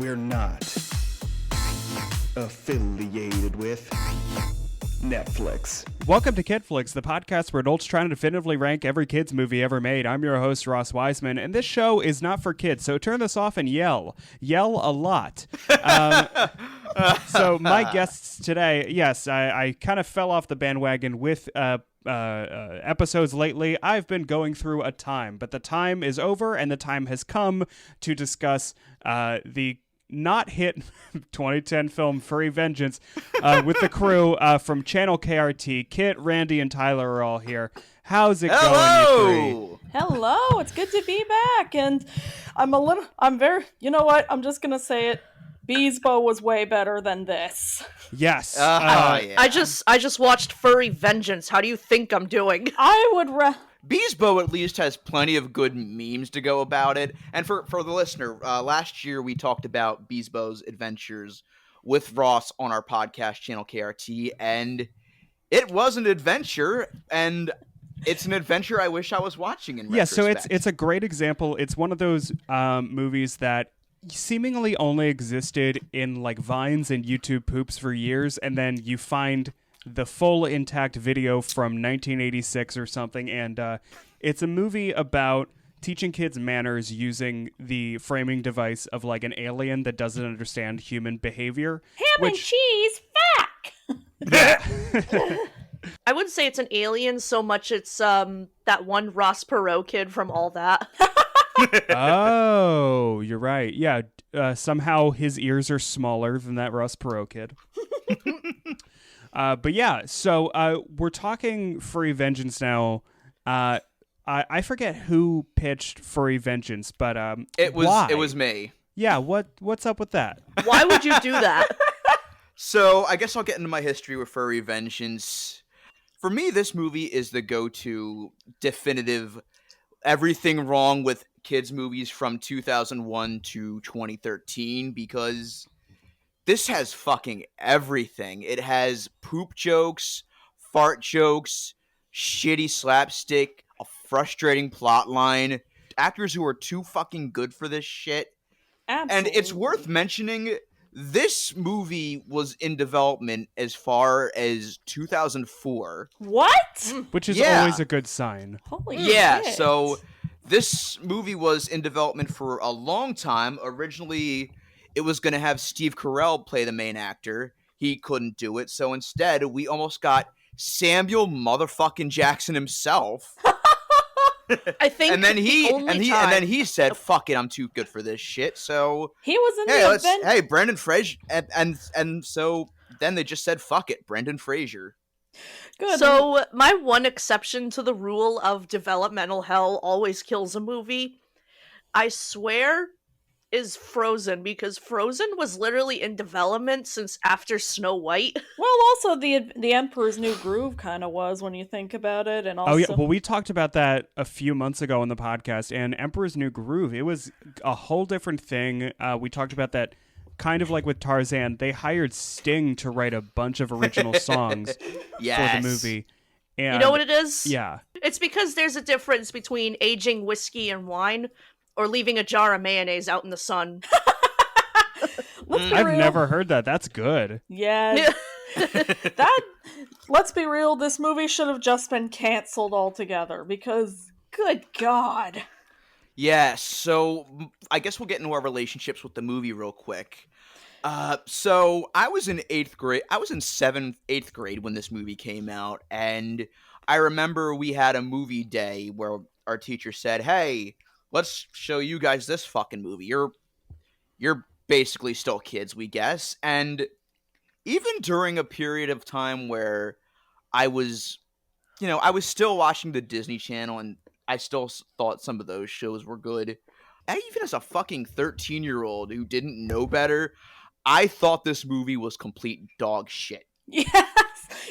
we're not affiliated with Netflix. Welcome to Kidflix, the podcast where adults trying to definitively rank every kids movie ever made. I'm your host, Ross Weisman, and this show is not for kids, so turn this off and yell. Yell a lot. So my guests today, yes, I kind of fell off the bandwagon with episodes lately. I've been going through a time, but the time is over, and the time has come to discuss the not hit 2010 film Furry Vengeance with the crew from Channel KRT. Kit, Randy, and Tyler are all here. How's it going, you three? Hello, it's good to be back, and you know what, I'm just gonna say it, Beesbo was way better than this. Yes. Yeah. I just watched Furry Vengeance. How do you think I'm doing? I would Beesbo at least has plenty of good memes to go about it. And for the listener, last year we talked about Beesbo's adventures with Ross on our podcast channel KRT, and it was an adventure, and it's an adventure I wish I was watching in retrospect. So it's a great example. It's one of those movies that seemingly only existed in like Vines and YouTube poops for years, and then you find the full intact video from 1986 or something, and it's a movie about teaching kids manners using the framing device of like an alien that doesn't understand human behavior. Ham and cheese, fuck! I wouldn't say it's an alien so much it's that one Ross Perot kid from All That. Oh, you're right. Yeah, somehow his ears are smaller than that Ross Perot kid. But yeah, so we're talking Furry Vengeance now. I forget who pitched Furry Vengeance, but it was me. Yeah, what's up with that? Why would you do that? So I guess I'll get into my history with Furry Vengeance. For me, this movie is the go-to definitive everything wrong with kids movies from 2001 to 2013, because this has fucking everything. It has poop jokes, fart jokes, shitty slapstick, a frustrating plot line, actors who are too fucking good for this shit. Absolutely. And it's worth mentioning, this movie was in development as far as 2004. What? Which is always a good sign. Holy Yeah, shit. so this movie was in development for a long time. Originally, it was going to have Steve Carell play the main actor. He couldn't do it, so instead, we almost got Samuel motherfucking Jackson himself. I think And then the he said, "Fuck it, I'm too good for this shit." So he was in the event. hey, Brendan Fraser, and so then they just said, "Fuck it, Brendan Fraser." Good. So my one exception to the rule of developmental hell always kills a movie, I swear, is Frozen, because Frozen was literally in development since after Snow White. Well, also the Emperor's New Groove kind of was when you think about it, and also. Oh yeah, well we talked about that a few months ago on the podcast, and Emperor's New Groove, it was a whole different thing. We talked about that. Kind of like with Tarzan, they hired Sting to write a bunch of original songs for the movie. And, you know what it is? Yeah. It's because there's a difference between aging whiskey and wine or leaving a jar of mayonnaise out in the sun. I've never heard that. That's good. Yeah. Let's be real, this movie should have just been canceled altogether, because, good God. Yeah, so I guess we'll get into our relationships with the movie real quick. So I was in 8th grade. I was in 8th grade when this movie came out, and I remember we had a movie day where our teacher said, "Hey, let's show you guys this fucking movie. You're basically still kids, we guess." And even during a period of time where I was still watching the Disney Channel, and I still thought some of those shows were good. And even as a fucking 13-year-old who didn't know better, I thought this movie was complete dog shit. Yes.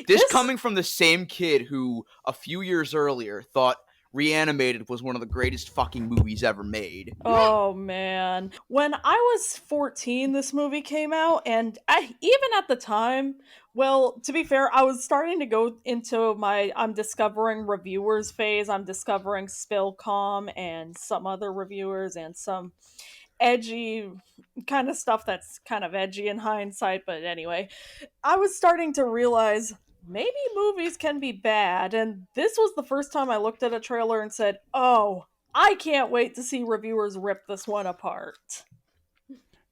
This coming from the same kid who a few years earlier thought Reanimated was one of the greatest fucking movies ever made. Oh, man. When I was 14, this movie came out, and even at the time, well, to be fair, I was starting to go into my I'm discovering reviewers phase. I'm discovering Spillcom and some other reviewers and some... edgy kind of stuff that's kind of edgy in hindsight. But anyway, I was starting to realize maybe movies can be bad, and this was the first time I looked at a trailer and said, oh, I can't wait to see reviewers rip this one apart.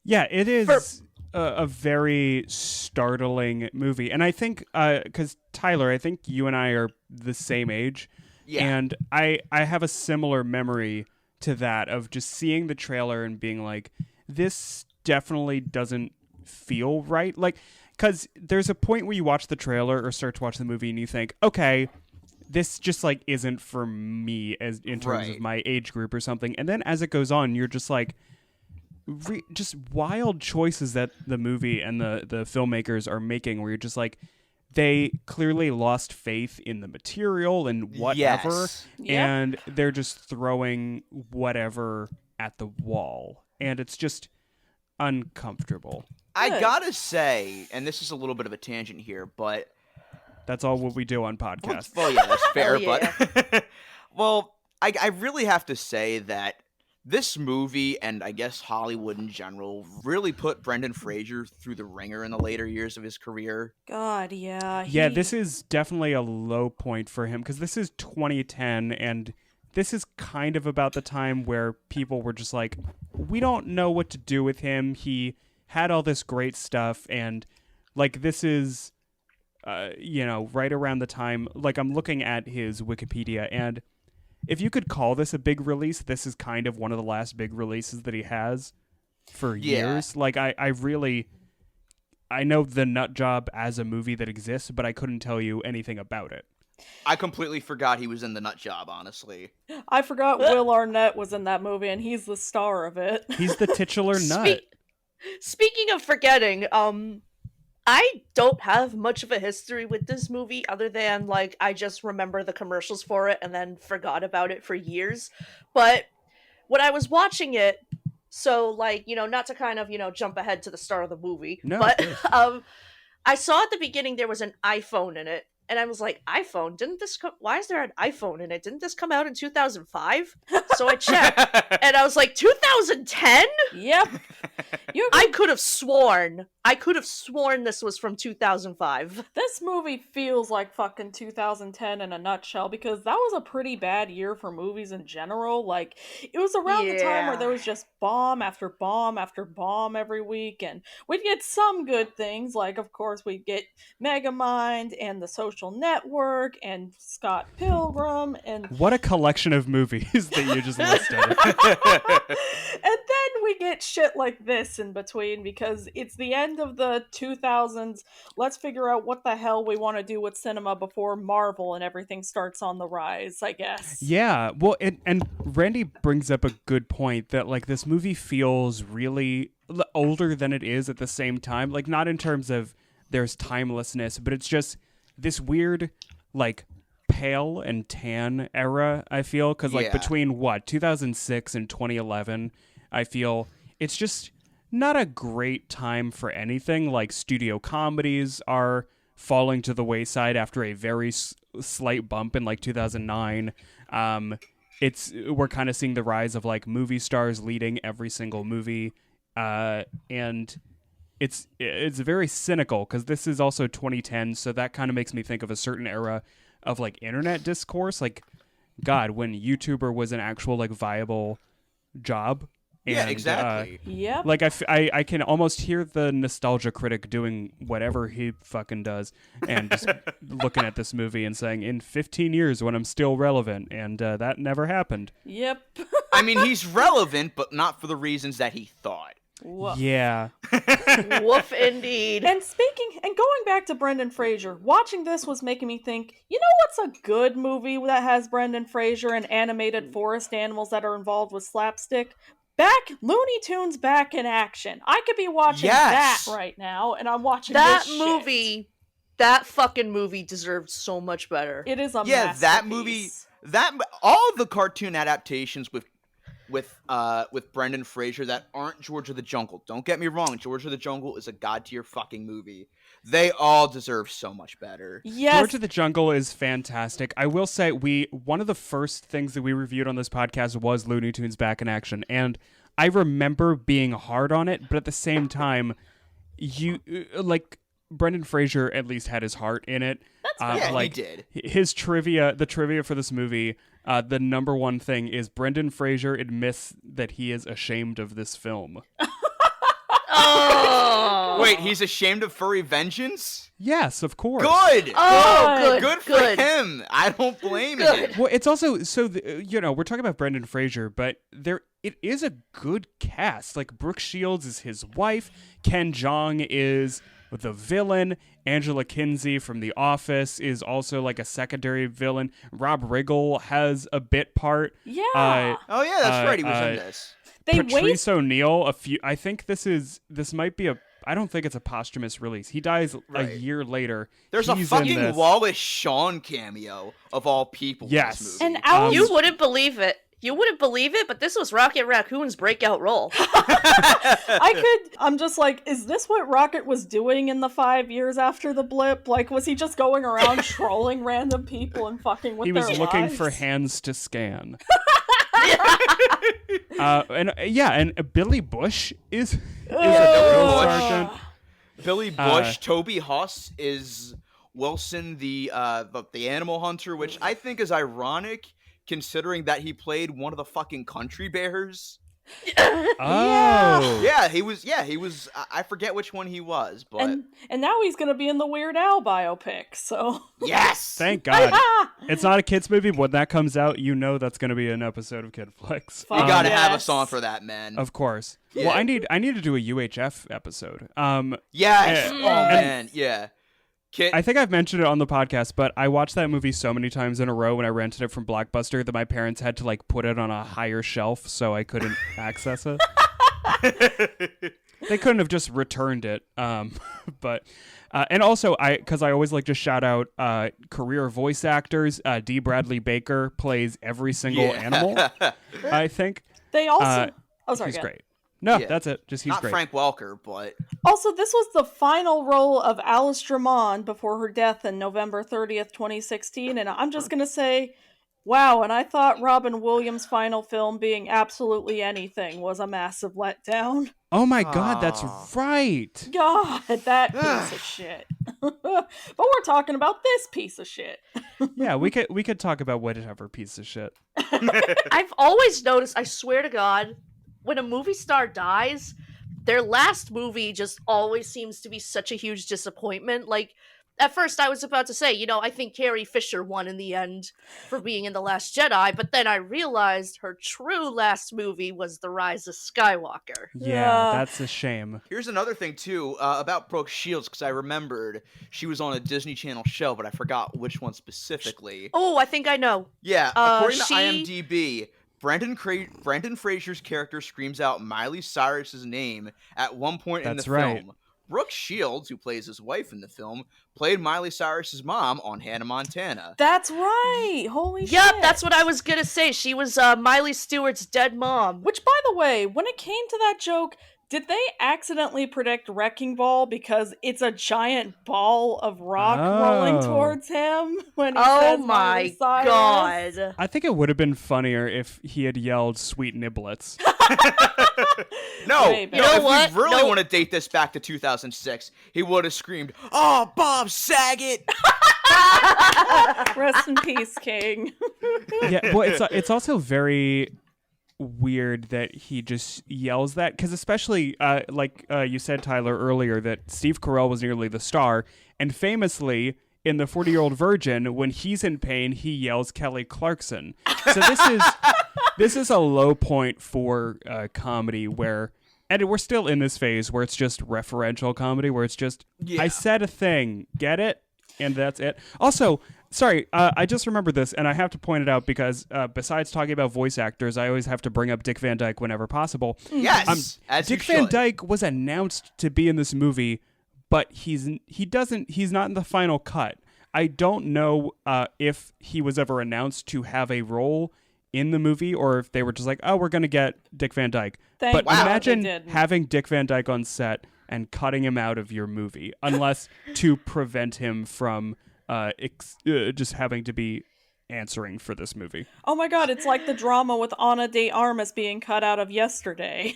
Yeah, it is a very startling movie. And I think, because Tyler, I think you and I are the same age. Yeah. And I have a similar memory to that of just seeing the trailer and being like, this definitely doesn't feel right. Like, because there's a point where you watch the trailer or start to watch the movie and you think, okay, this just like isn't for me as in terms of my age group or something. And then as it goes on, you're just like, just wild choices that the movie and the filmmakers are making where you're just like, they clearly lost faith in the material and whatever. Yes. And they're just throwing whatever at the wall. And it's just uncomfortable. I gotta say, and this is a little bit of a tangent here, but that's all what we do on podcasts. Well, yeah, that's fair. Yeah. But well, I really have to say that this movie, and I guess Hollywood in general, really put Brendan Fraser through the ringer in the later years of his career. God, yeah. Yeah, this is definitely a low point for him because this is 2010, and this is kind of about the time where people were just like, we don't know what to do with him. He had all this great stuff, and like this is, right around the time, like I'm looking at his Wikipedia, and if you could call this a big release, this is kind of one of the last big releases that he has for years. Like, I know The Nut Job as a movie that exists, but I couldn't tell you anything about it. I completely forgot he was in The Nut Job, honestly. I forgot Will Arnett was in that movie, and he's the star of it. He's the titular nut. Speaking of forgetting, I don't have much of a history with this movie other than, like, I just remember the commercials for it and then forgot about it for years. But when I was watching it, so, like, not to kind of, jump ahead to the start of the movie, but I saw at the beginning there was an iPhone in it. And I was like, iPhone? Why is there an iPhone in it? Didn't this come out in 2005? So I checked, and I was like, 2010? Yep. I could have sworn this was from 2005. This movie feels like fucking 2010 in a nutshell, because that was a pretty bad year for movies in general. Like, it was around the time where there was just bomb after bomb after bomb every week, and we'd get some good things, like, of course, we'd get Megamind and The Social Network and Scott Pilgrim, and what a collection of movies that you just listed. And then we get shit like this in between, because it's the end of the 2000s. Let's figure out what the hell we want to do with cinema before Marvel and everything starts on the rise, I guess. Yeah, well, and Randy brings up a good point that, like, this movie feels really older than it is at the same time. Like, not in terms of there's timelessness, but it's just this weird, like, pale and tan era, I feel, because like between 2006 and 2011, I feel it's just not a great time for anything. Like, studio comedies are falling to the wayside after a very slight bump in like 2009. We're kind of seeing the rise of like movie stars leading every single movie, and it's very cynical because this is also 2010, so that kind of makes me think of a certain era of like internet discourse, like, God, when YouTuber was an actual like viable job. Yeah, exactly. Yep. Like, I can almost hear the nostalgia critic doing whatever he fucking does and just looking at this movie and saying, in 15 years when I'm still relevant, and that never happened. Yep. I mean, he's relevant, but not for the reasons that he thought. Woof. Yeah. Woof indeed. And going back to Brendan Fraser, watching this was making me think, you know what's a good movie that has Brendan Fraser and animated forest animals that are involved with slapstick? Looney Tunes back in action. I could be watching that right now, and I'm watching that this movie. Shit. That fucking movie deserved so much better. It is a masterpiece. That movie, all the cartoon adaptations with Brendan Fraser that aren't George of the Jungle. Don't get me wrong, George of the Jungle is a god tier fucking movie. They all deserve so much better. Yes. George of the Jungle is fantastic. I will say one of the first things that we reviewed on this podcast was Looney Tunes Back in Action, and I remember being hard on it, but at the same time, you like Brendan Fraser at least had his heart in it. That's Yeah, like he did. the trivia for this movie. The number one thing is Brendan Fraser admits that he is ashamed of this film. Oh. Wait, he's ashamed of Furry Vengeance? Yes, of course. Good. Oh, Good for him. I don't blame him. Well, it's also so we're talking about Brendan Fraser, but it is a good cast. Like Brooke Shields is his wife, Ken Jeong is the villain, Angela Kinsey from The Office is also like a secondary villain. Rob Riggle has a bit part. Yeah. Oh yeah, that's right. He was in this. They Patrice waste O'Neill, I think this might be I don't think it's a posthumous release. He dies Right. a year later. There's He's a in fucking this. Wallace Shawn cameo of all people Yes. in this movie. and Alice. You wouldn't believe it. You wouldn't believe it, but this was Rocket Raccoon's breakout role. I'm just like, is this what Rocket was doing in the 5 years after the blip? Like, was he just going around trolling random people and fucking with He their was looking lives? for hands to scan. And Billy Bush is a drill Bush. sergeant. Billy Bush, Toby Huss is Wilson, the animal hunter, which I think is ironic considering that he played one of the fucking country bears. Oh, Yeah, he was. I forget which one he was, but and now he's gonna be in the Weird Al biopic. So yes, thank God. It's not a kids movie, but when that comes out, you know that's going to be an episode of Kidflix. you gotta have a Yes. song for that, man. Of course. Yeah. Well, I need to do a UHF episode. Yes. and- Oh man, yeah. Kid, I think I've mentioned it on the podcast, but I watched that movie so many times in a row when I rented it from Blockbuster that my parents had to like put it on a higher shelf so I couldn't access it. They couldn't have just returned it. But and also because I always like to shout out career voice actors. D. Bradley Baker plays every single animal. I think they also. he's go ahead. great. No, Yeah. that's it. Just he's not great. Frank Welker, but Also, this was the final role of Alice Drummond before her death in November 30th, 2016, and I'm just gonna say, wow, and I thought Robin Williams' final film being absolutely anything was a massive letdown. Oh my God, that's Aw. right. God, that piece of shit. But we're talking about this piece of shit. Yeah, we could talk about whatever piece of shit. I've always noticed, I swear to God, when a movie star dies, their last movie just always seems to be such a huge disappointment. Like, at first I was about to say, I think Carrie Fisher won in the end for being in The Last Jedi, but then I realized her true last movie was The Rise of Skywalker. Yeah, Yeah. that's a shame. here's another thing too about Brooke Shields because I remembered she was on a Disney Channel show, but I forgot which one specifically. Oh, I think I know. Yeah, according to she- IMDb, Brendan Fraser's character screams out Miley Cyrus's name at one point in the That's right. film. Brooke Shields, who plays his wife in the film, played Miley Cyrus's mom on Hannah Montana. That's right. Holy shit. Yep, that's what I was gonna say. She was Miley Stewart's dead mom. Which, by the way, when it came to that joke, did they accidentally predict Wrecking Ball because it's a giant ball of rock rolling Oh. towards him when he Oh says my Miley Cyrus? God. I think it would have been funnier if he had yelled "sweet niblets." No, Way better. no, You know if what? we really No. want to date this back to 2006, he would have screamed, "Oh, Bob Saget!" Rest in peace, King. Yeah, well, it's also very weird that he just yells that because especially you said, Tyler, earlier that Steve Carell was nearly the star, and famously in the 40-Year-Old Virgin, when he's in pain, he yells Kelly Clarkson. So this is a low point for comedy where. And we're still in this phase where it's just referential comedy, where it's just, Yeah. I said a thing, get it? And that's it. Also, sorry, I just remembered this, and I have to point it out because besides talking about voice actors, I always have to bring up Dick Van Dyke whenever possible. Yes, as Dick you Van should. Dyke was announced to be in this movie, but he's not in the final cut. I don't know if he was ever announced to have a role in the movie or if they were just like, oh, we're going to get Dick Van Dyke. Thank But God imagine they didn't. having Dick Van Dyke on set and cutting him out of your movie, unless to prevent him from just having to be answering for this movie. Oh my god, it's like the drama with Ana de Armas being cut out of Yesterday.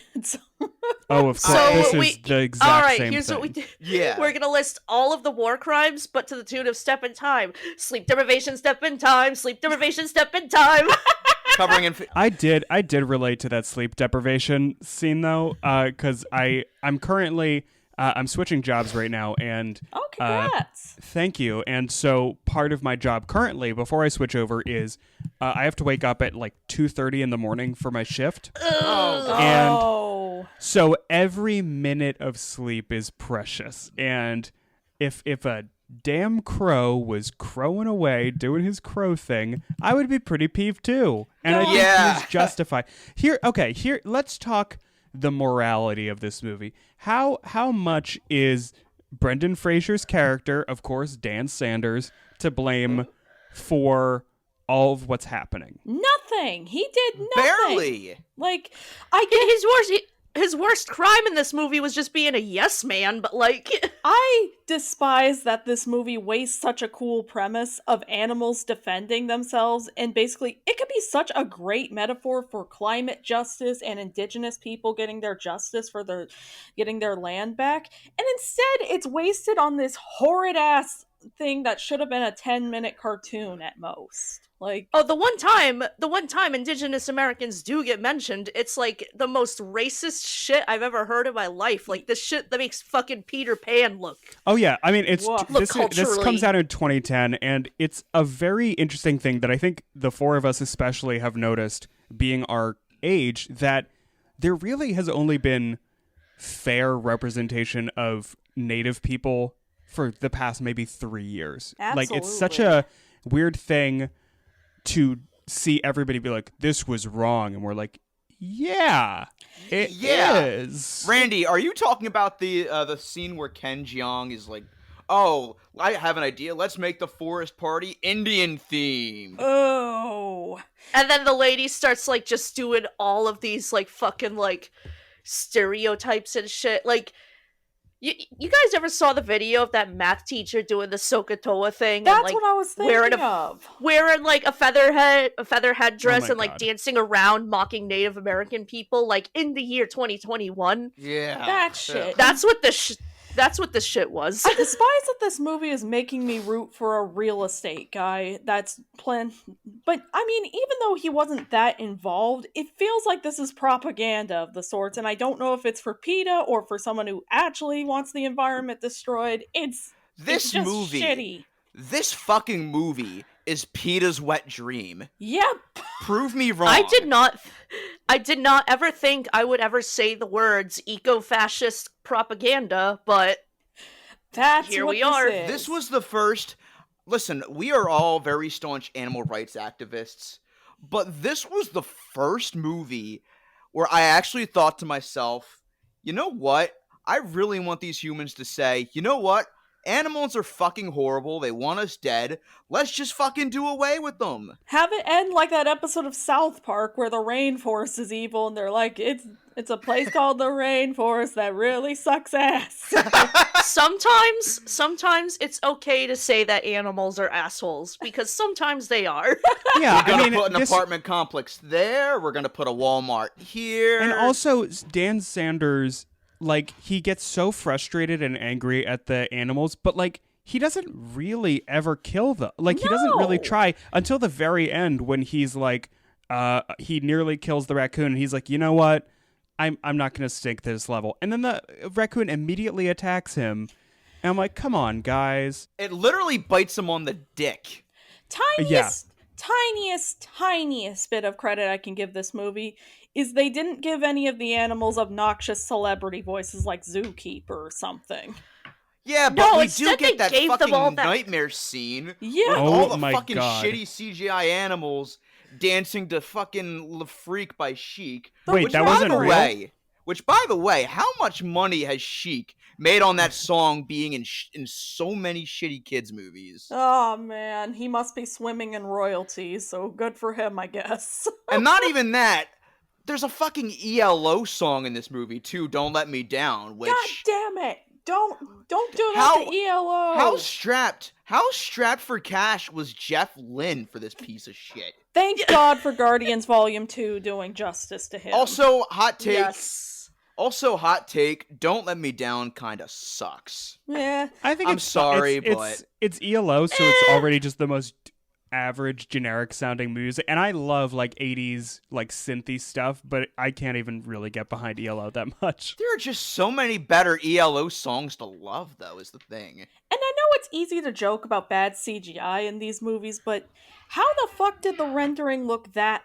Oh, of course. So This is the exact all right, same here's thing. what we do. Yeah. We're gonna list all of the war crimes, but to the tune of Step in Time. Sleep deprivation, step in time. Sleep deprivation, step in time. Covering in. I did relate to that sleep deprivation scene though, because I'm currently I'm switching jobs right now, and Oh, congrats. thank you. And so part of my job currently, before I switch over, is I have to wake up at like 2:30 in the morning for my shift. And Oh. so every minute of sleep is precious. And if a damn crow was crowing away doing his crow thing, I would be pretty peeved too. And I think Yeah. he's justified. Here, let's talk the morality of this movie. How much is Brendan Fraser's character, of course, Dan Sanders, to blame for all of what's happening? Nothing. He did nothing. Barely. Like, I get His worst crime in this movie was just being a yes man, but like I despise that this movie wastes such a cool premise of animals defending themselves, and basically it could be such a great metaphor for climate justice and indigenous people getting their justice for getting their land back, and instead it's wasted on this horrid ass thing that should have been a 10-minute cartoon at most. Like, oh, the one time Indigenous Americans do get mentioned, it's like the most racist shit I've ever heard in my life. Like this shit that makes fucking Peter Pan look. Oh yeah, I mean it's Woof. this Culturally. comes out in 2010, and it's a very interesting thing that I think the four of us especially have noticed, being our age, that there really has only been fair representation of Native people for the past maybe 3 years. Like it's such a weird thing to see everybody be like, this was wrong, and we're like, yeah, it is. Randy, are you talking about the scene where Ken Jeong is like, oh, I have an idea, let's make the forest party Indian themed? oh. And then the lady starts like just doing all of these like fucking like stereotypes and shit. Like you guys ever saw the video of that math teacher doing the Sokotoa thing? That's and, like, what I was thinking of. wearing like a feather headdress Oh my and like God. dancing around mocking Native American people like in the year 2021. Yeah. That shit. That's what this shit was. I despise that this movie is making me root for a real estate guy that's planned. But, I mean, even though he wasn't that involved, it feels like this is propaganda of the sorts, and I don't know if it's for PETA or for someone who actually wants the environment destroyed. It's This just movie, shitty. this fucking movie is PETA's wet dream. Yep. Prove me wrong. I did not ever think I would ever say the words eco-fascist propaganda, but That's Here what we are. Is. This was the first. Listen, we are all very staunch animal rights activists, but this was the first movie where I actually thought to myself, you know what? I really want these humans to say, you know what? Animals are fucking horrible. They want us dead. Let's just fucking do away with them. Have it end like that episode of South Park where the rainforest is evil and they're like, it's a place called the rainforest that really sucks ass. sometimes it's okay to say that animals are assholes, because sometimes they are. Yeah, We're gonna I mean, put an this- apartment complex there. We're gonna put a Walmart here. And also, Dan Sanders, like, he gets so frustrated and angry at the animals, but, like, he doesn't really ever kill them. Like, he doesn't really No. try until the very end when he's like, he nearly kills the raccoon, and he's like, you know what? I'm not going to sink to this level. And then the raccoon immediately attacks him. And I'm like, come on, guys. it literally bites him on the dick. Tiniest bit of credit I can give this movie is they didn't give any of the animals obnoxious celebrity voices like Zookeeper or something. Yeah, but No, we do instead get they that gave them fucking all that- nightmare scene Yeah. with Oh all the my fucking God. shitty CGI animals dancing to fucking Le Freak by Chic. Wait, Which, that by wasn't the real? way, Which, by the way, how much money has Chic made on that song being in so many shitty kids movies? Oh man, he must be swimming in royalties, so good for him, I guess. And not even that. There's a fucking ELO song in this movie too. Don't Let Me Down. Which God damn it! Don't do that How- to ELO. how How strapped for cash was Jeff Lynne for this piece of shit? Thank God for Guardians Volume 2 doing justice to him. Also, hot take. Yes. Also, hot take. Don't Let Me Down kind of sucks. Yeah. I think I'm sorry, but it's ELO, so it's already just the most average generic sounding music, and I love like 80s like synthy stuff, but I can't even really get behind ELO that much. there are just so many better ELO songs to love, though, is the thing. And I know it's easy to joke about bad CGI in these movies, but how the fuck did the rendering look that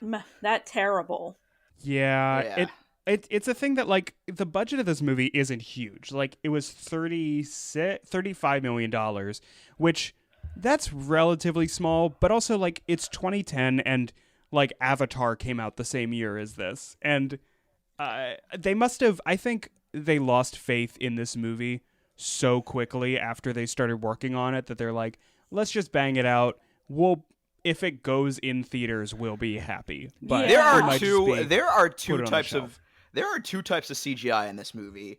terrible? Yeah. It's a thing that, like, the budget of this movie isn't huge. Like, it was $35 million, which that's relatively small, but also, like, it's 2010 and, like, Avatar came out the same year as this. And they must have, I think they lost faith in this movie so quickly after they started working on it that they're like, let's just bang it out. If it goes in theaters, we'll be happy. But Yeah. There are two put it on the types shelf. of CGI in this movie.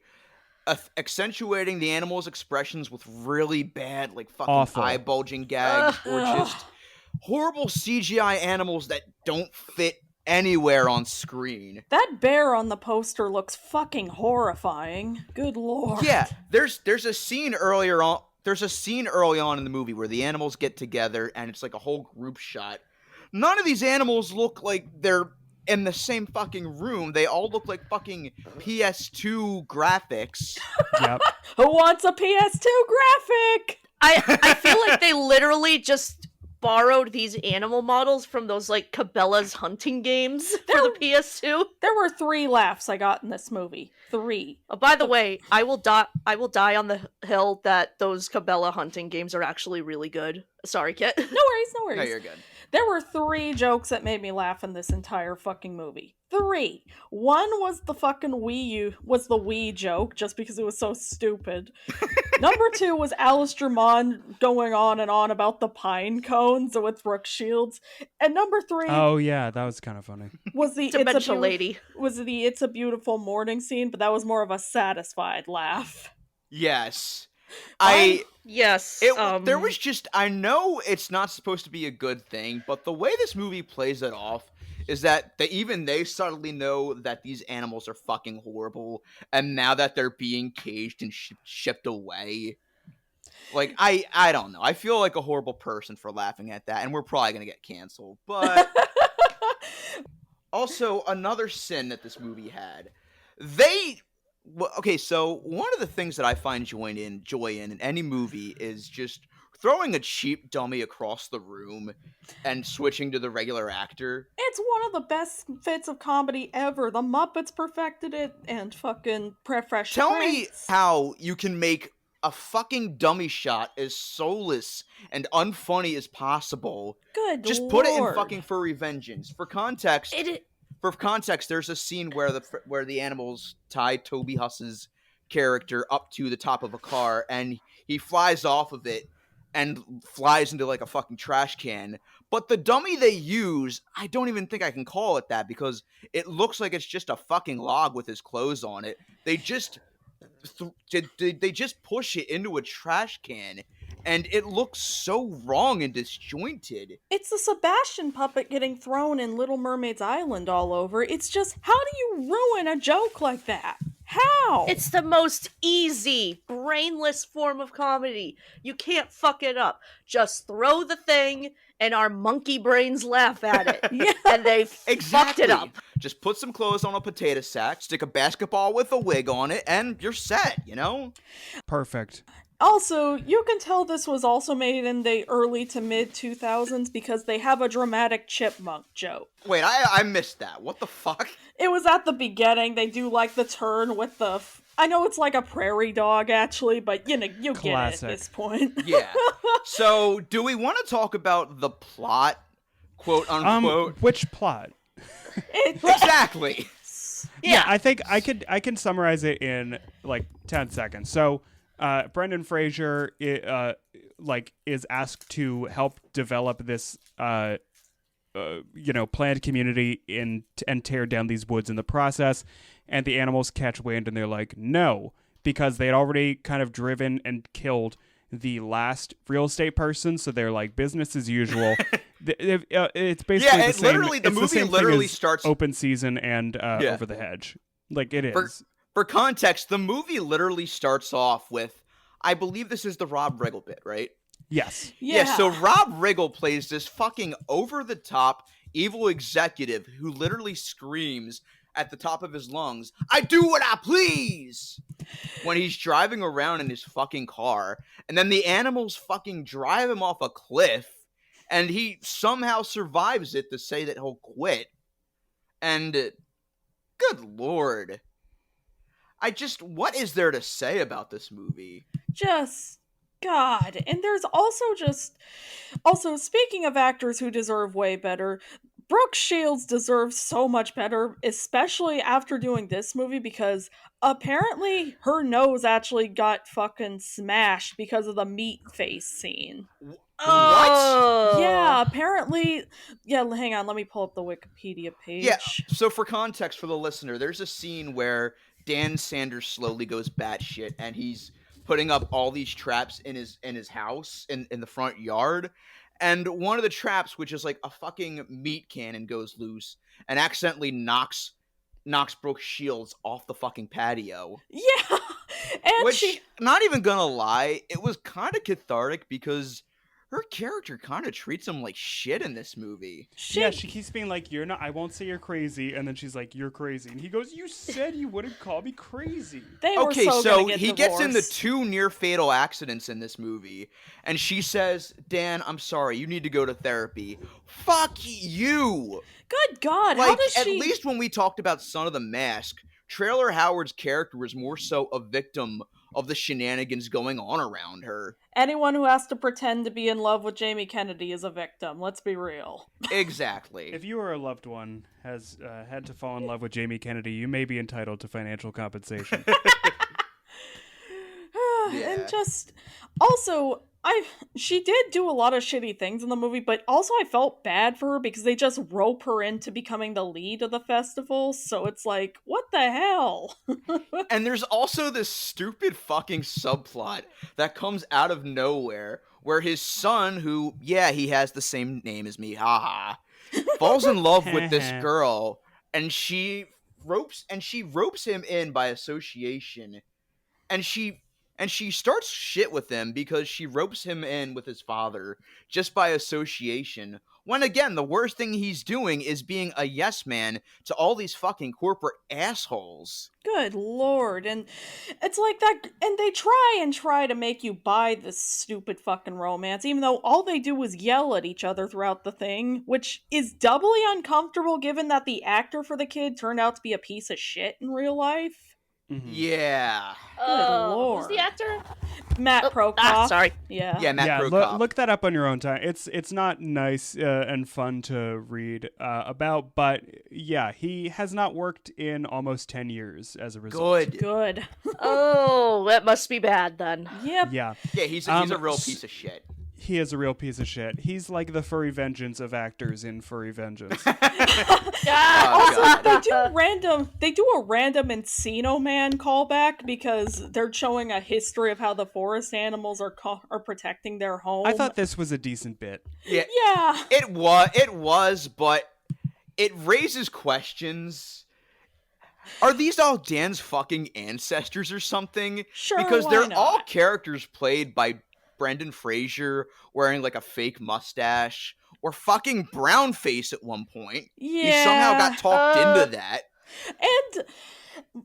Accentuating the animals' expressions with really bad, like, fucking Awful. eye bulging gags, or just horrible CGI animals that don't fit anywhere on screen. That bear on the poster looks fucking horrifying. Good lord. Yeah, there's a scene earlier on. There's a scene early on in the movie where the animals get together and it's like a whole group shot. None of these animals look like they're in the same fucking room. They all look like fucking PS2 graphics. Yep. Who wants a PS2 graphic? I feel like they literally just borrowed these animal models from those, like, Cabela's hunting games for the PS2. There were 3 laughs I got in this movie. 3. By the way, I will die on the hill that those Cabela hunting games are actually really good. Sorry, Kit. No worries, no worries. No, you're good. There were 3 jokes that made me laugh in this entire fucking movie. 3. One was the fucking Wii joke, just because it was so stupid. Number 2 was Alice Drummond going on and on about the pine cones with Brooke Shields. And number 3 Oh yeah, that was kind of funny. was the Dementia lady. It's a Beautiful Morning scene, but that was more of a satisfied laugh. Yes. Yes. There was just, I know it's not supposed to be a good thing, but the way this movie plays it off is that they subtly know that these animals are fucking horrible, and now that they're being caged and shipped away, like, I don't know. I feel like a horrible person for laughing at that, and we're probably gonna get canceled. But also, another sin that this movie had, so one of the things that I find joy in any movie is just throwing a cheap dummy across the room and switching to the regular actor. It's one of the best fits of comedy ever. The Muppets perfected it, and fucking Fresh Tell me Prince. how you can make a fucking dummy shot as soulless and unfunny as possible. Good Just lord. put it in fucking Furry Vengeance. For context, there's a scene where the animals tie Toby Huss's character up to the top of a car, and he flies off of it and flies into, like, a fucking trash can. But the dummy they use, I don't even think I can call it that, because it looks like it's just a fucking log with his clothes on it. They just push it into a trash can, and it looks so wrong and disjointed. It's the Sebastian puppet getting thrown in Little Mermaid's Island all over. It's just, how do you ruin a joke like that? How? It's the most easy, brainless form of comedy. You can't fuck it up. Just throw the thing, and our monkey brains laugh at it. Yeah. And they fucked it up. Just put some clothes on a potato sack, stick a basketball with a wig on it, and you're set, you know? Perfect. Also, you can tell this was also made in the early to mid 2000s because they have a dramatic chipmunk joke. Wait, I missed that. What the fuck? It was at the beginning. They do like the turn with the... I know it's like a prairie dog, actually, but you get it at this point. Yeah. So, do we want to talk about the plot, quote unquote? Which plot? Exactly. Yeah, I think I can summarize it in like 10 seconds. So, Brendan Fraser is asked to help develop this planned community and tear down these woods in the process, and the animals catch wind and they're like, no, because they had already kind of driven and killed the last real estate person, so they're like business as usual. It's basically the same. Literally, the it's movie same literally thing as starts Open Season and Over the Hedge. Like it is. For context, the movie literally starts off with, I believe this is the Rob Riggle bit, right? Yes. Yeah. So Rob Riggle plays this fucking over-the-top evil executive who literally screams at the top of his lungs, "I do what I please!" when he's driving around in his fucking car, and then the animals fucking drive him off a cliff, and he somehow survives it to say that he'll quit. And good lord. What is there to say about this movie? Just God. And there's also speaking of actors who deserve way better, Brooke Shields deserves so much better, especially after doing this movie, because apparently her nose actually got fucking smashed because of the meat face scene. Oh. Yeah, apparently. Yeah, hang on, let me pull up the Wikipedia page. Yeah, so for context for the listener, there's a scene where Dan Sanders slowly goes batshit, and he's putting up all these traps in his house in the front yard, and one of the traps, which is like a fucking meat cannon, goes loose and accidentally knocks Brooke Shields off the fucking patio. Yeah, and Which, not even gonna lie, it was kind of cathartic because her character kind of treats him like shit in this movie. Yeah, she keeps being like, "You're not. I won't say you're crazy," and then she's like, "You're crazy," and he goes, "You said you wouldn't call me crazy." He gets into 2 near fatal accidents in this movie, and she says, "Dan, I'm sorry. You need to go to therapy." Fuck you. Good God, Like, how does she? at least when we talked about Son of the Mask, Trailer Howard's character was more so a victim of the shenanigans going on around her. Anyone who has to pretend to be in love with Jamie Kennedy is a victim. Let's be real. Exactly. If you or a loved one has had to fall in love with Jamie Kennedy, you may be entitled to financial compensation. And just also, she did do a lot of shitty things in the movie, but also I felt bad for her because they just rope her into becoming the lead of the festival. So it's like, what the hell? And there's also this stupid fucking subplot that comes out of nowhere where his son, who, yeah, he has the same name as me, haha, falls in love with this girl, and she ropes him in by association, and she starts shit with him because she ropes him in with his father just by association. When again, the worst thing he's doing is being a yes man to all these fucking corporate assholes. Good lord. And it's like that, and they try to make you buy this stupid fucking romance, even though all they do is yell at each other throughout the thing, which is doubly uncomfortable given that the actor for the kid turned out to be a piece of shit in real life. Mm-hmm. Yeah. Good lord. Who's the actor? Matt Prokop. Sorry. Yeah. Yeah, Matt Prokop. Look that up on your own time. It's not nice and fun to read about, but yeah, he has not worked in almost 10 years as a result. Good. Oh, that must be bad then. Yep. Yeah. Yeah, he's a real piece of shit. He is a real piece of shit. He's like the Furry Vengeance of actors in Furry Vengeance. Also, they do a random Encino Man callback because they're showing a history of how the forest animals are protecting their home. I thought this was a decent bit. Yeah. It was, but it raises questions. Are these all Dan's fucking ancestors or something? Sure, because why they're not? all characters played by Brendan Fraser wearing like a fake mustache or fucking brown face at one point. Yeah. He somehow got talked into that. And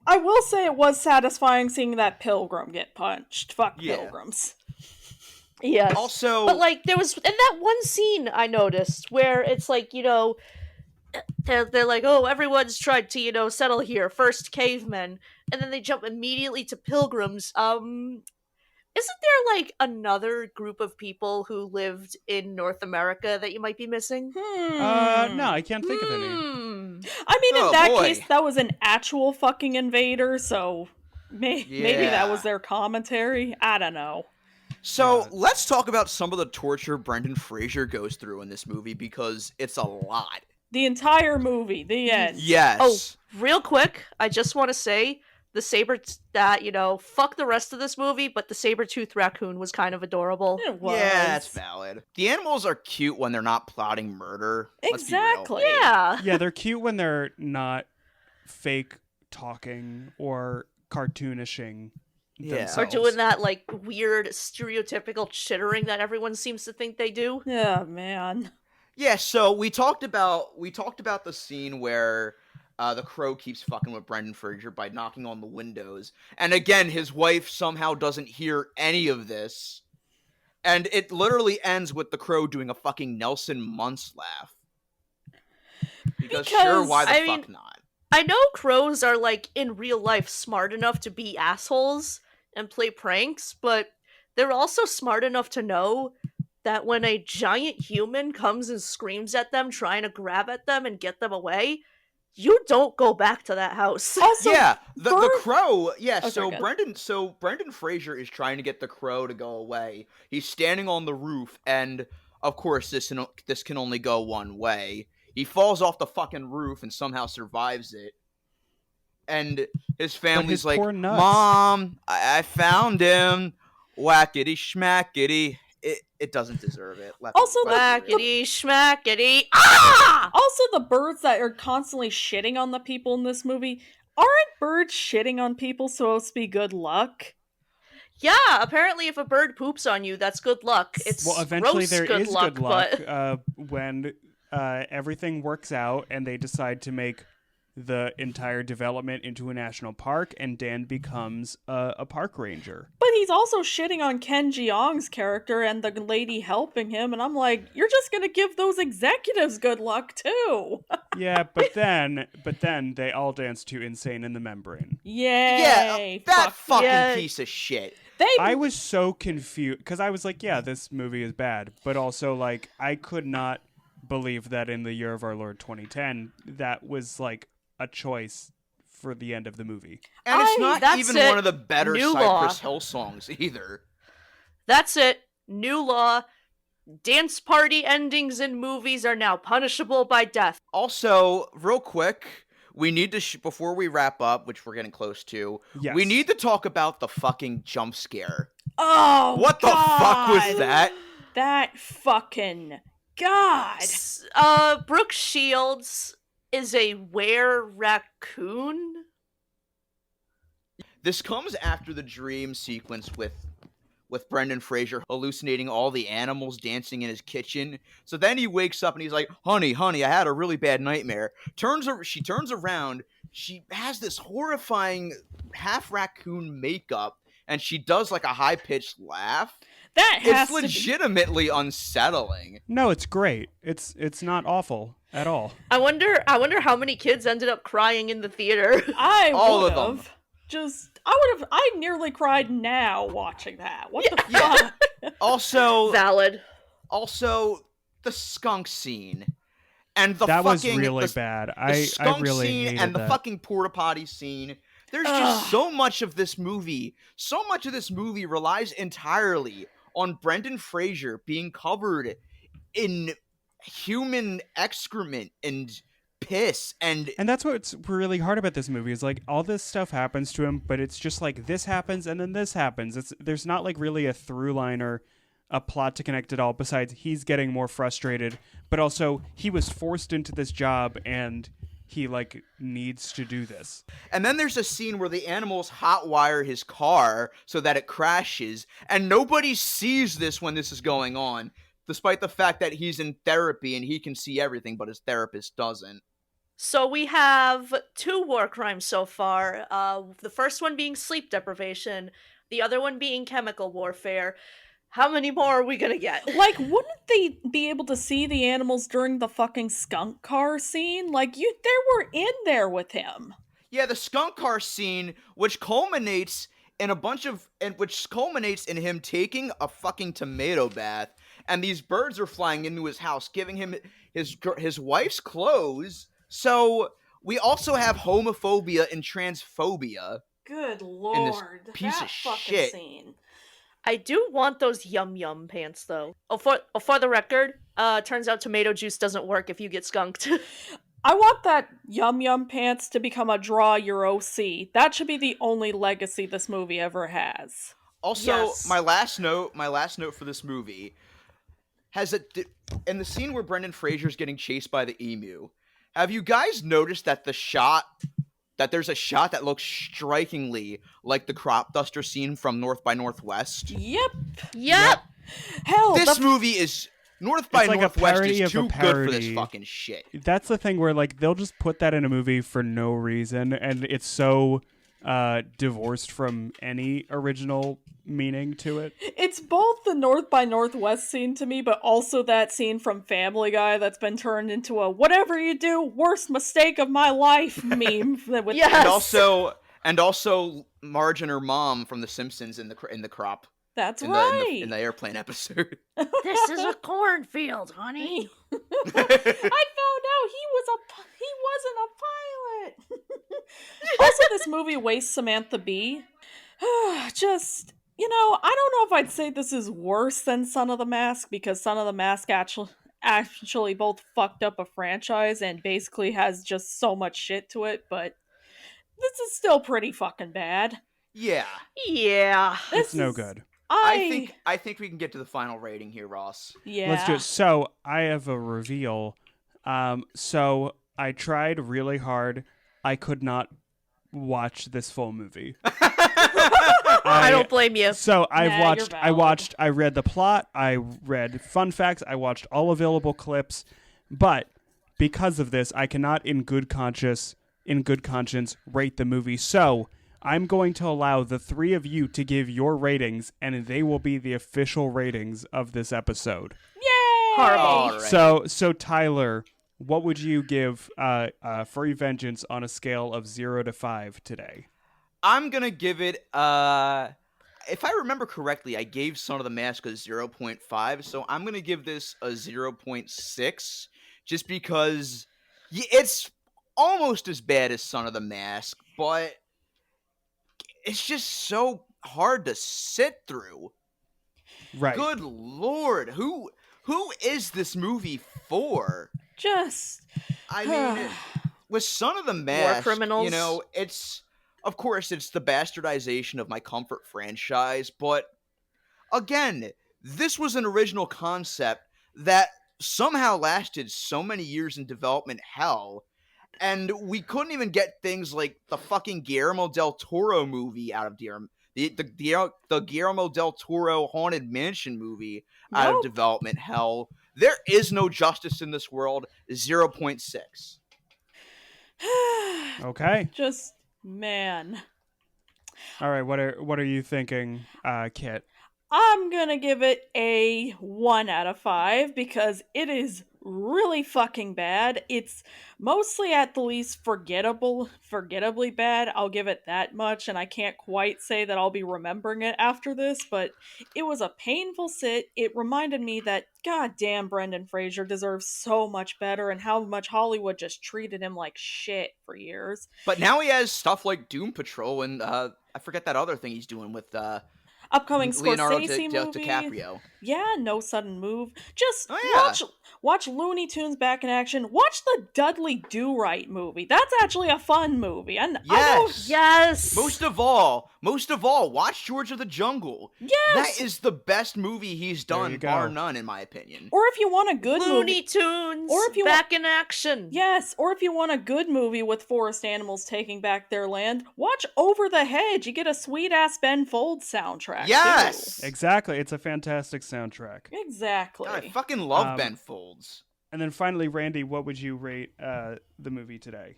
I will say it was satisfying seeing that pilgrim get punched. Fuck pilgrims. Yes. Also, but like there was in that one scene I noticed where it's like, you know, they're like, oh, everyone's tried to, settle here, first cavemen, and then they jump immediately to pilgrims. Isn't there like another group of people who lived in North America that you might be missing? No, I can't think of any. I mean, in that case, that was an actual fucking invader, so maybe that was their commentary. I don't know. So let's talk about some of the torture Brendan Fraser goes through in this movie because it's a lot. The entire movie, the end. Yes. Oh, real quick, I just want to say, fuck the rest of this movie, but the saber-toothed raccoon was kind of adorable. It was. Yeah, that's valid. The animals are cute when they're not plotting murder. Let's be real. Exactly. Yeah. Yeah, they're cute when they're not fake talking or cartoonishing themselves. Or doing that, like, weird, stereotypical chittering that everyone seems to think they do. Yeah, man. Yeah, so we talked about the scene where the crow keeps fucking with Brendan Fraser by knocking on the windows. And again, his wife somehow doesn't hear any of this. And it literally ends with the crow doing a fucking Nelson Muntz laugh. Because sure, why the fuck not? I know crows are, like, in real life smart enough to be assholes and play pranks, but they're also smart enough to know that when a giant human comes and screams at them, trying to grab at them and get them away, you don't go back to that house. Also, yeah, the crow. Yeah, Brendan Fraser is trying to get the crow to go away. He's standing on the roof, and of course, this can only go one way. He falls off the fucking roof and somehow survives it. And his family's like, "Mom, I found him. Whackity schmackity." It doesn't deserve it. Also, whackity schmackity. Ah! Also, the birds that are constantly shitting on the people in this movie, aren't birds shitting on people supposed to be good luck? Yeah, apparently if a bird poops on you, that's good luck. It's eventually there good is luck, good luck but... when everything works out and they decide to make the entire development into a national park, and Dan becomes a park ranger. But he's also shitting on Ken Jeong's character and the lady helping him, and I'm like, you're just gonna give those executives good luck too. Yeah, but then they all dance to "Insane in the Membrane." Yay! Yeah, that fucking piece of shit. I was so confused because I was like, yeah, this movie is bad, but also like I could not believe that in the year of our Lord 2010 that was like a choice for the end of the movie. And it's not even one of the better Cypress Hill songs either. That's it. New law. Dance party endings in movies are now punishable by death. Also, real quick, we need to, before we wrap up, which we're getting close to, we need to talk about the fucking jump scare. Oh, what the fuck was that? That fucking God. Brooke Shields is a were-raccoon? This comes after the dream sequence with Brendan Fraser hallucinating all the animals dancing in his kitchen. So then he wakes up and he's like, honey, I had a really bad nightmare. She turns around. She has this horrifying half raccoon makeup, and she does like a high-pitched laugh. It's legitimately unsettling. No, it's great. It's not awful at all. I wonder how many kids ended up crying in the theater. All of them. I nearly cried now watching that. What the fuck? Also valid. Also, the skunk scene. And the that fucking, was really bad. The skunk I really scene hated and that. the fucking porta potty scene. There's just so much of this movie. So much of this movie relies entirely on Brendan Fraser being covered in human excrement and piss, and that's what's really hard about this movie is like all this stuff happens to him, but it's just like this happens and then this happens. There's not like really a through line or a plot to connect at all, besides he's getting more frustrated, but also he was forced into this job and he like needs to do this. And then there's a scene where the animals hotwire his car so that it crashes, and nobody sees this when this is going on, despite the fact that he's in therapy and he can see everything, but his therapist doesn't. So we have 2 war crimes so far. The first one being sleep deprivation, the other one being chemical warfare. How many more are we gonna get? Like, wouldn't they be able to see the animals during the fucking skunk car scene? Like, they were in there with him. Yeah, the skunk car scene, which culminates in him taking a fucking tomato bath, and these birds are flying into his house, giving him his wife's clothes. So we also have homophobia and transphobia. Good lord, in this piece of shit. Scene. I do want those yum pants though. For the record, turns out tomato juice doesn't work if you get skunked. I want that Yum Yum Pants to become a Draw Your OC. That should be the only legacy this movie ever has. Also, Yes. my last note for this movie has in the scene where Brendan Fraser's getting chased by the emu. Have you guys noticed that there's a shot that looks strikingly like the crop duster scene from North by Northwest? Yep. Hell, This movie is North by It's like a Northwest parody is of a too good for this parody. fucking shit. That's the thing where like they'll just put that in a movie for no reason, and it's so divorced from any original meaning to it. it's both the North by Northwest scene to me, but also that scene from Family Guy that's been turned into a whatever you do, worst mistake of my life meme. With Yes. And also Marge and her mom from The Simpsons in the crop That's in right. the airplane episode. This is a cornfield, honey. I found out he wasn't a pilot. Also, this movie wastes Samantha Bee. Just, I don't know if I'd say this is worse than Son of the Mask, because Son of the Mask actually both fucked up a franchise and basically has just so much shit to it, but this is still pretty fucking bad. Yeah. Yeah. It's no good. I think we can get to the final rating here, Ross. Yeah. Let's do it. So I have a reveal. So I tried really hard. I could not watch this full movie. I don't blame you. So Nah, you're valid. I read the plot, I read fun facts, I watched all available clips, but because of this, I cannot in good conscience rate the movie. So I'm going to allow the three of you to give your ratings, and they will be the official ratings of this episode. Yay! Horrible. All right. So Tyler, what would you give Furry Vengeance on a scale of 0 to 5 today? I'm gonna give it. If I remember correctly, I gave Son of the Mask a 0.5, so I'm gonna give this a 0.6, just because it's almost as bad as Son of the Mask, but it's just so hard to sit through. Right. Good lord, who is this movie for? Just. I mean, with Son of the Mask, criminals. Of course, it's the bastardization of my comfort franchise, but again, this was an original concept that somehow lasted so many years in development hell, and we couldn't even get things like the fucking Guillermo del Toro movie out of the Guillermo del Toro Haunted Mansion movie out of Nope. development hell. There is no justice in this world. 0.6. Okay. Just, man. All right. What are you thinking, Kit? I'm gonna give it a 1 out of 5 because it is really fucking bad. It's mostly at the least forgettably bad. I'll give it that much, and I can't quite say that I'll be remembering it after this, but it was a painful sit. It reminded me that goddamn Brendan Fraser deserves so much better and how much Hollywood just treated him like shit for years. But now he has stuff like Doom Patrol and I forget that other thing he's doing with Upcoming Leonardo Scorsese movie. DiCaprio. Yeah, No Sudden Move. Just Oh, yeah. watch Looney Tunes back in action. Watch the Dudley Do-Right movie. That's actually a fun movie. And Yes. Yes. Most of all, watch George of the Jungle. Yes. That is the best movie he's There done, you bar go. none, in my opinion. Or if you want a good Looney movie. Tunes. Or if you back in action. Yes, or if you want a good movie with forest animals taking back their land, watch Over the Hedge. You get a sweet-ass Ben Folds soundtrack, Yes! too. Exactly. It's a fantastic soundtrack. Exactly. God, I fucking love Um, Ben Folds. And then finally, Randy, what would you rate the movie today?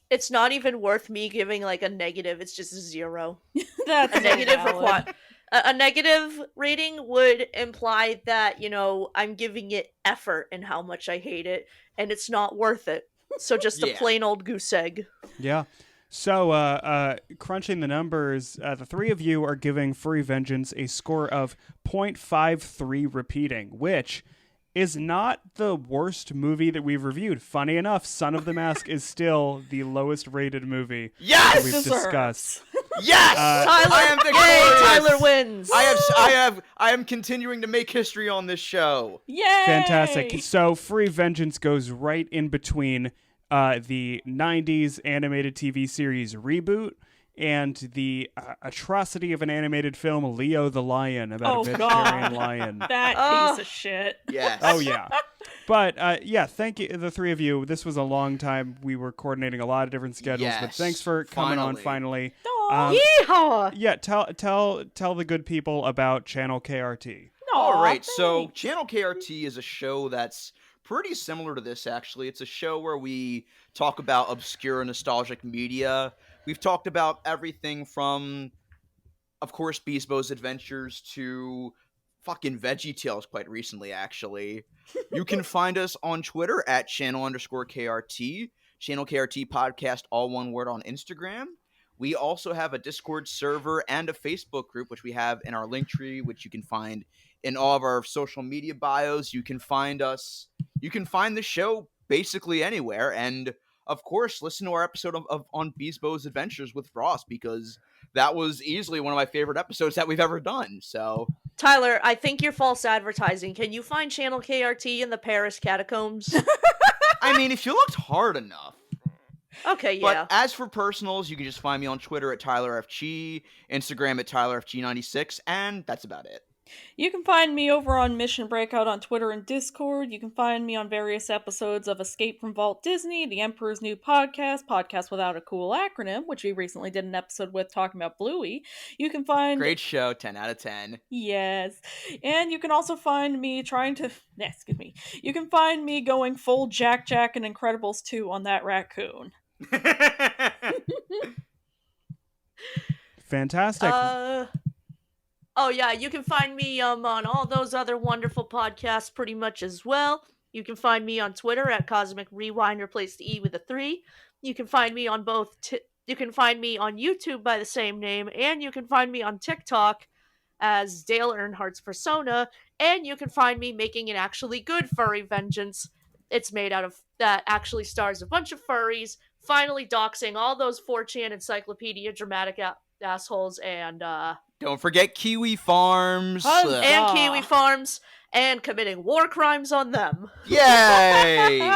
It's not even worth me giving like a negative. It's just a 0. That's A negative valid. require a negative rating would imply that, I'm giving it effort in how much I hate it, and it's not worth it. So just a Yeah. plain old goose egg. Yeah. So, crunching the numbers, the three of you are giving Furry Vengeance a score of 0.53 repeating, which is not the worst movie that we've reviewed. Funny enough, Son of the Mask is still the lowest rated movie Yes! that we've Deserves. discussed. Yes, Tyler, I am yay, victorious. Tyler wins. I am continuing to make history on this show. Yay! Fantastic. So, Furry Vengeance goes right in between the 90s animated TV series reboot and the atrocity of an animated film, Leo the Lion, about a vegetarian lion. That piece of shit. Yes. Oh, yeah. But, yeah, thank you, the three of you. This was a long time. We were coordinating a lot of different schedules, but Yes, thanks for coming on finally. Yeehaw! Yeah, tell the good people about Channel KRT. All right, so Channel KRT is a show that's pretty similar to this, actually. It's a show where we talk about obscure nostalgic media. We've talked about everything from, of course, Beast Boy's Adventures to fucking Veggie Tales quite recently, actually. You can find us on Twitter at channel_KRT, Channel KRT Podcast, all one word, on Instagram. We also have a Discord server and a Facebook group, which we have in our link tree, which you can find in all of our social media bios. You can find us. You can find the show basically anywhere. And, of course, listen to our episode on Beast Boy's Adventures with Ross, because that was easily one of my favorite episodes that we've ever done. So, Tyler, I think you're false advertising. Can you find Channel KRT in the Paris catacombs? I mean, if you looked hard enough. Okay, yeah. But as for personals, you can just find me on Twitter at TylerFG, Instagram at TylerFG96, and that's about it. You can find me over on Mission Breakout on Twitter and Discord. You can find me on various episodes of Escape from Vault Disney, The Emperor's New Podcast Without a Cool Acronym, which we recently did an episode with talking about Bluey. You can find... Great show, 10 out of 10. Yes. And you can also find me You can find me going full Jack and Incredibles 2 on that raccoon. Fantastic. Oh yeah, you can find me on all those other wonderful podcasts pretty much as well. You can find me on Twitter at Cosmic Rewind, replace the E with a 3. You can find me on you can find me on YouTube by the same name, and you can find me on TikTok as Dale Earnhardt's persona, and you can find me making an actually good Furry Vengeance. It's made out of that actually stars a bunch of furries, finally doxing all those 4chan encyclopedia dramatic assholes, and don't forget Kiwi Farms. And Kiwi Farms, and committing war crimes on them. Yay!